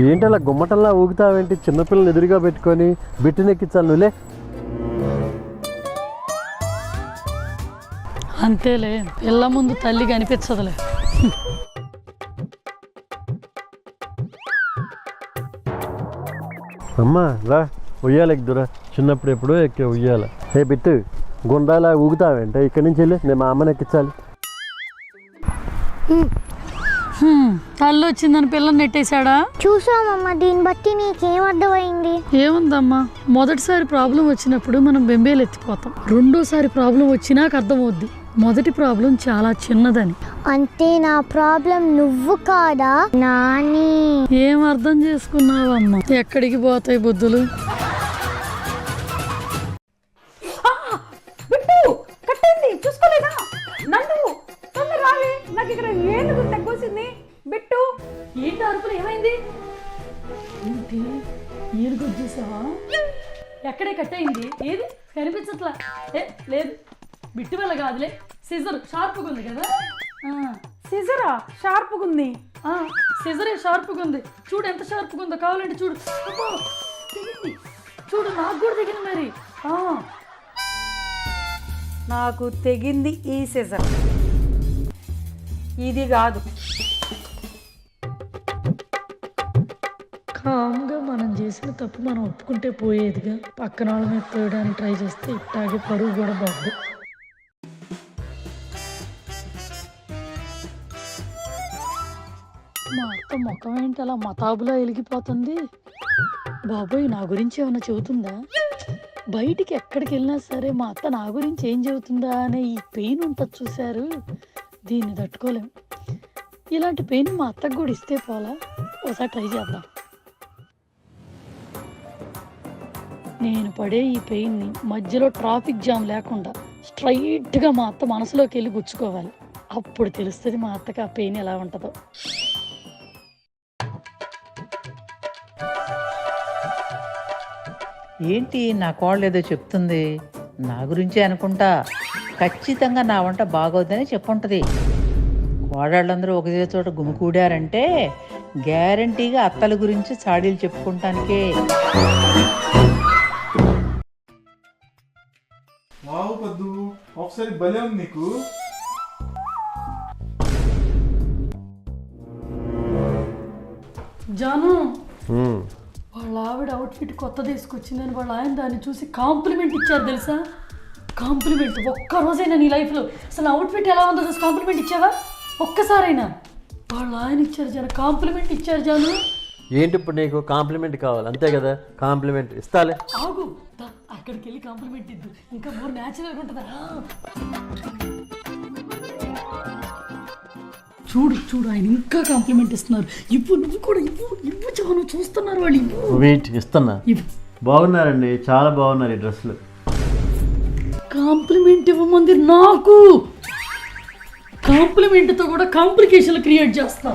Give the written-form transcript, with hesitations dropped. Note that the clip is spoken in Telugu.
ఏంటి అలా గుమ్మటల్లా ఊగుతావేంటి? చిన్నపిల్లలు ఎదురుగా పెట్టుకొని బిట్టునెక్కించాలి నువ్వులే. అంతేలే, పిల్ల ముందు తల్లి కనిపించదులే. అమ్మా రా, ఉయ్యాలెక్కుదురా. చిన్నప్పుడు ఎప్పుడో ఎక్కే ఉయ్యాల. ఏ బిట్టు, గుండాలా ఊగుతావేంట? ఇక్కడి నుంచి వెళ్ళి నేను మా అమ్మని ఎక్కించాలి. తల్లి వచ్చిందని పిల్లని నెట్టేశాడా? చూసామమ్మా, దీన్ని బట్టి నీకేం అర్థమైంది? ఏముందమ్మా, మొదటిసారి ప్రాబ్లం వచ్చినప్పుడు మనం బెంబేలు ఎత్తిపోతాం. రెండోసారి ప్రాబ్లం వచ్చినాక అర్థమవుద్ది మొదటి ప్రాబ్లం చాలా చిన్నదని. అంటే నా ప్రాబ్లం నువ్వు కాదా నాని? ఏం అర్థం చేసుకున్నావమ్మా? ఎక్కడికి పోతాయి బుద్ధులు? చూసుకోలేదా నన్ను? రావే, నాకు ఇక్కడ ఏనుగు తగ్గొచ్చింది. బిట్టు, ఏంటి అరుపులు? ఏమైంది? ఏంటి ఏనుగు వచ్చేసావా? ఎక్కడే కట్టయింది? ఏది కనిపించట్లా? లేదు, బిట్టు వల్ల కాదులే, సిజర్ షార్ప్గా ఉంది కదా. సిజరా షార్ప్గా ఉంది? సిజరే షార్ప్గా ఉంది. చూడు ఎంత షార్ప్గా ఉందో, కావాలంటే చూడు. తెగింది చూడు, నాకు కూడా తెగింది మరి. నాకు తెగింది ఈ సిజర్, ఇది కాదు. కామ్గా మనం చేసిన తప్పు మనం ఒప్పుకుంటే పోయేదిగా. పక్కన వాళ్ళ మీద తోయడానికి ట్రై చేస్తే ఇట్టాగే పరువు కూడా బాగుంది. మా అత్త ముఖం ఏంటి అలా మతాబులా వెలిగిపోతుంది? బాబోయ్, నా గురించి ఏమైనా చెబుతుందా? బయటికి ఎక్కడికి వెళ్ళినా సరే మా అత్త నా గురించి ఏం చెబుతుందా అనే ఈ పెయిన్ ఉంటుంది చూశారు, దీన్ని తట్టుకోలేం. ఇలాంటి పెయిన్ మా అత్తకు కూడా ఇస్తే పోలా. ఒకసారి ట్రై చేద్దాం. నేను పడే ఈ పెయిన్ని మధ్యలో ట్రాఫిక్ జామ్ లేకుండా స్ట్రైట్గా మా అత్త మనసులోకి వెళ్ళి గుచ్చుకోవాలి. అప్పుడు తెలుస్తుంది మా అత్తకి ఆ పెయిన్ ఎలా ఉంటుందో. ఏంటి నా కోళ్ళు ఏదో చెప్తుంది, నా గురించే అనుకుంటా. ఖచ్చితంగా నా వంట బాగోద్దని చెప్పుంటది. కోడళ్ళందరూ ఒకదే చోట గుమికూడారంటే గ్యారంటీగా అత్తల గురించి చాడీలు చెప్పుకుంటానికే. ఒకసారి భలే ఉంది నీకు. జాను, వాళ్ళ ఆవిడ అవుట్ఫిట్ కొత్త తీసుకొచ్చిందని వాళ్ళ ఆయన దాన్ని చూసి కాంప్లిమెంట్ ఇచ్చారు తెలుసా? కాంప్లిమెంట్. ఒక్కరోజైనా నీ లైఫ్లో అసలు అవుట్ఫిట్ ఎలా ఉందో చూసి కాంప్లిమెంట్ ఇచ్చావా? ఒక్కసారైనా? వాళ్ళ ఆయన ఇచ్చారు జాను, కాంప్లిమెంట్ ఇచ్చారు జాను. ఏంటి ఇప్పుడు నీకు కాంప్లిమెంట్ కావాలి అంతే కదా? కాంప్లిమెంట్ ఇస్తాలే. ఆగు, అక్కడికి వెళ్ళి కాంప్లిమెంట్ ఇద్దు, ఇంకా మోర్ న్యాచురల్గా ఉంటుందా? చూడు చూడు, ఆయన ఇంకా కాంప్లిమెంట్ ఇస్తున్నారు. ఇవ్వు, నువ్వు కూడా ఇవ్వు. ఇవ్వు చాను, చూస్తున్నారు వాళ్ళు. ఇవ్వు. వెయిట్, ఇస్తున్నా. బాగున్నారండి, చాలా బాగున్నారు ఈ డ్రెస్సులు. కాంప్లిమెంట్ ఇవ్వమంది నాకు. కాంప్లిమెంట్తో కూడా కాంప్లికేషన్లు క్రియేట్ చేస్తా.